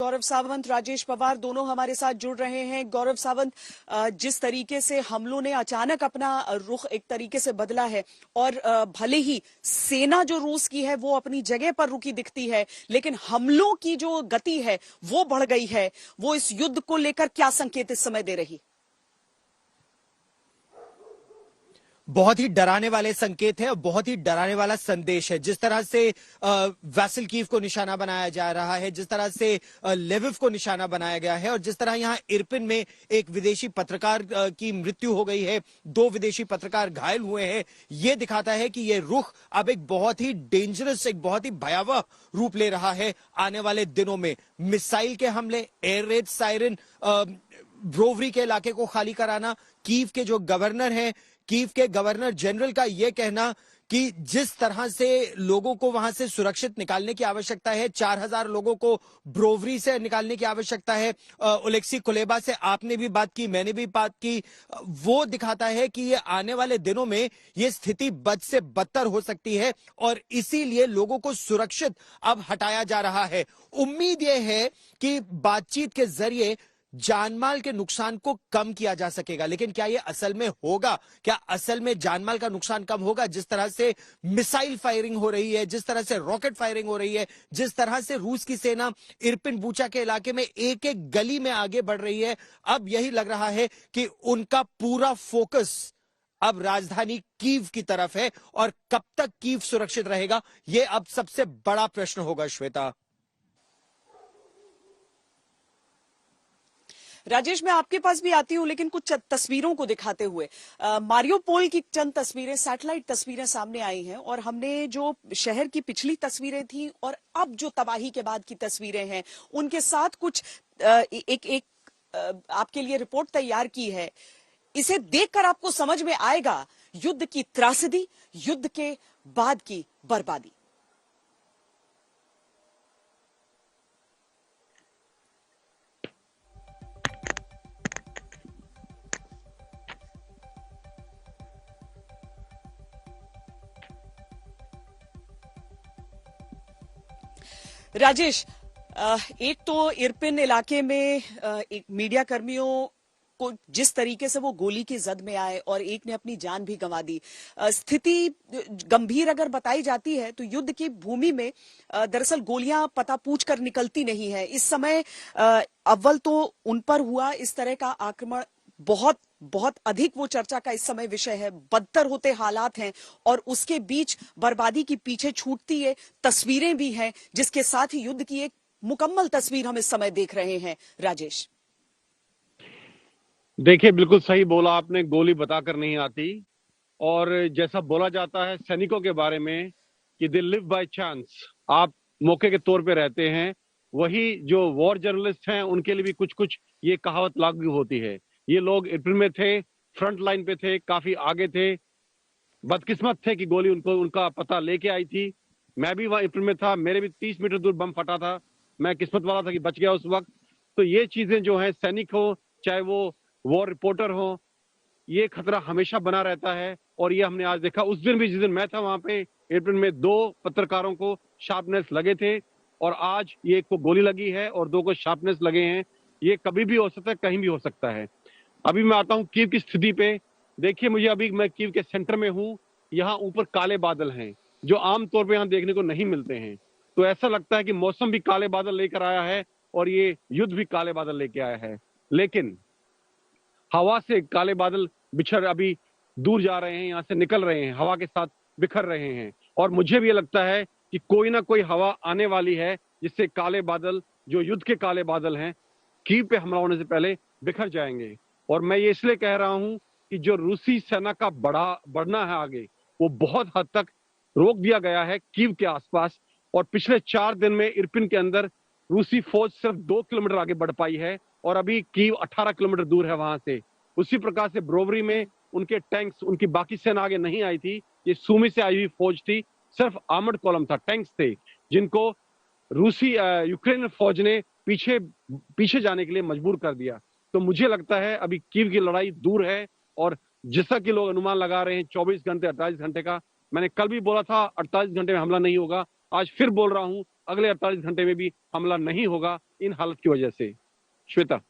गौरव सावंत, राजेश पवार दोनों हमारे साथ जुड़ रहे हैं। गौरव सावंत, जिस तरीके से हमलों ने अचानक अपना रुख एक तरीके से बदला है और भले ही सेना जो रूस की है वो अपनी जगह पर रुकी दिखती है, लेकिन हमलों की जो गति है वो बढ़ गई है, वो इस युद्ध को लेकर क्या संकेत इस समय दे रही? बहुत ही डराने वाले संकेत है और बहुत ही डराने वाला संदेश है। जिस तरह से वैसल कीव को निशाना बनाया जा रहा है, जिस तरह से लेविव को निशाना बनाया गया है और जिस तरह यहां इरपिन में एक विदेशी पत्रकार की मृत्यु हो गई है, 2 विदेशी पत्रकार घायल हुए हैं, यह दिखाता है कि यह रुख अब एक बहुत ही डेंजरस, एक बहुत ही भयावह रूप ले रहा है आने वाले दिनों में। मिसाइल के हमले, एयर रेड सायरन, ब्रोवरी के इलाके को खाली कराना, कीव के जो गवर्नर हैं, कीव के गवर्नर जनरल का यह कहना कि जिस तरह से लोगों को वहां से सुरक्षित निकालने की आवश्यकता है, 4000 लोगों को ब्रोवरी से निकालने की आवश्यकता है। ओलेक्सी कुलेबा से आपने भी बात की, मैंने भी बात की, वो दिखाता है कि ये आने वाले दिनों में ये स्थिति बद से बदतर हो सकती है और इसीलिए लोगों को सुरक्षित अब हटाया जा रहा है। उम्मीद यह है कि बातचीत के जरिए जानमाल के नुकसान को कम किया जा सकेगा, लेकिन क्या यह असल में होगा? क्या असल में जानमाल का नुकसान कम होगा? जिस तरह से मिसाइल फायरिंग हो रही है, जिस तरह से रॉकेट फायरिंग हो रही है, जिस तरह से रूस की सेना इरपिन बूचा के इलाके में एक एक गली में आगे बढ़ रही है, अब यही लग रहा है कि उनका पूरा फोकस अब राजधानी कीव की तरफ है और कब तक कीव सुरक्षित रहेगा, यह अब सबसे बड़ा प्रश्न होगा। श्वेता, राजेश, मैं आपके पास भी आती हूं, लेकिन कुछ तस्वीरों को दिखाते हुए। मारियोपोल की चंद तस्वीरें, सैटेलाइट तस्वीरें सामने आई हैं और हमने जो शहर की पिछली तस्वीरें थी और अब जो तबाही के बाद की तस्वीरें हैं उनके साथ कुछ एक आपके लिए रिपोर्ट तैयार की है। इसे देखकर आपको समझ में आएगा युद्ध की त्रासदी, युद्ध के बाद की बर्बादी। राजेश, एक तो इरपिन इलाके में एक मीडिया कर्मियों को जिस तरीके से वो गोली की जद में आए और एक ने अपनी जान भी गंवा दी। स्थिति गंभीर अगर बताई जाती है तो युद्ध की भूमि में दरअसल गोलियां पता पूछ कर निकलती नहीं है। इस समय अव्वल तो उन पर हुआ इस तरह का आक्रमण बहुत बहुत अधिक वो चर्चा का इस समय विषय है, बदतर होते हालात हैं और उसके बीच बर्बादी की पीछे छूटती है तस्वीरें भी हैं, जिसके साथ ही युद्ध की एक मुकम्मल तस्वीर हम इस समय देख रहे हैं। राजेश, देखिए, बिल्कुल सही बोला आपने, गोली बताकर नहीं आती। और जैसा बोला जाता है सैनिकों के बारे में कि दे लिव बाय चांस, आप मौके के तौर पे रहते हैं, वही जो वॉर जर्नलिस्ट हैं उनके लिए भी कुछ कुछ ये कहावत लागू होती है। ये लोग इरपिन में थे, फ्रंट लाइन पे थे, काफी आगे थे, बदकिस्मत थे कि गोली उनका पता लेके आई थी। मैं भी वहां इरपिन में था, मेरे भी 30 मीटर दूर बम फटा था, मैं किस्मत वाला था कि बच गया उस वक्त। तो ये चीजें जो है, सैनिक हो चाहे वो वॉर रिपोर्टर हो, ये खतरा हमेशा बना रहता है। और ये हमने आज देखा, उस दिन भी जिस दिन मैं था वहां पे इरपिन में 2 पत्रकारों को शार्पनेस लगे थे और आज ये एक को गोली लगी है और 2 को शार्पनेस लगे हैं। ये कभी भी हो सकता है, कहीं भी हो सकता है। अभी मैं आता हूँ कीव की स्थिति पे। देखिए, मुझे अभी मैं कीव के सेंटर में हूँ, यहाँ ऊपर काले बादल हैं जो आमतौर पे यहाँ देखने को नहीं मिलते हैं। तो ऐसा लगता है कि मौसम भी काले बादल लेकर आया है और ये युद्ध भी काले बादल लेके आया है। लेकिन हवा से काले बादल बिछड़ अभी दूर जा रहे हैं, यहाँ से निकल रहे हैं, हवा के साथ बिखर रहे हैं। और मुझे भी ये लगता है कि कोई ना कोई हवा आने वाली है जिससे काले बादल, जो युद्ध के काले बादल हैं, कीव पे हमला होने से पहले बिखर जाएंगे। और मैं ये इसलिए कह रहा हूं कि जो रूसी सेना का बढ़ना है आगे, वो बहुत हद तक रोक दिया गया है कीव के आसपास। और पिछले 4 दिन में इरपिन के अंदर रूसी फौज सिर्फ 2 किलोमीटर आगे बढ़ पाई है और अभी कीव 18 किलोमीटर दूर है वहां से। उसी प्रकार से ब्रोवरी में उनके टैंक्स, उनकी बाकी सेना आगे नहीं आई थी, ये सूमी से आई हुई फौज थी, सिर्फ आर्मर्ड कॉलम था, टैंक्स थे, जिनको रूसी यूक्रेन फौज ने पीछे जाने के लिए मजबूर कर दिया। तो मुझे लगता है अभी कीव की लड़ाई दूर है और जैसा कि लोग अनुमान लगा रहे हैं 24 घंटे 48 घंटे का, मैंने कल भी बोला था 48 घंटे में हमला नहीं होगा, आज फिर बोल रहा हूं अगले 48 घंटे में भी हमला नहीं होगा इन हालत की वजह से। श्वेता।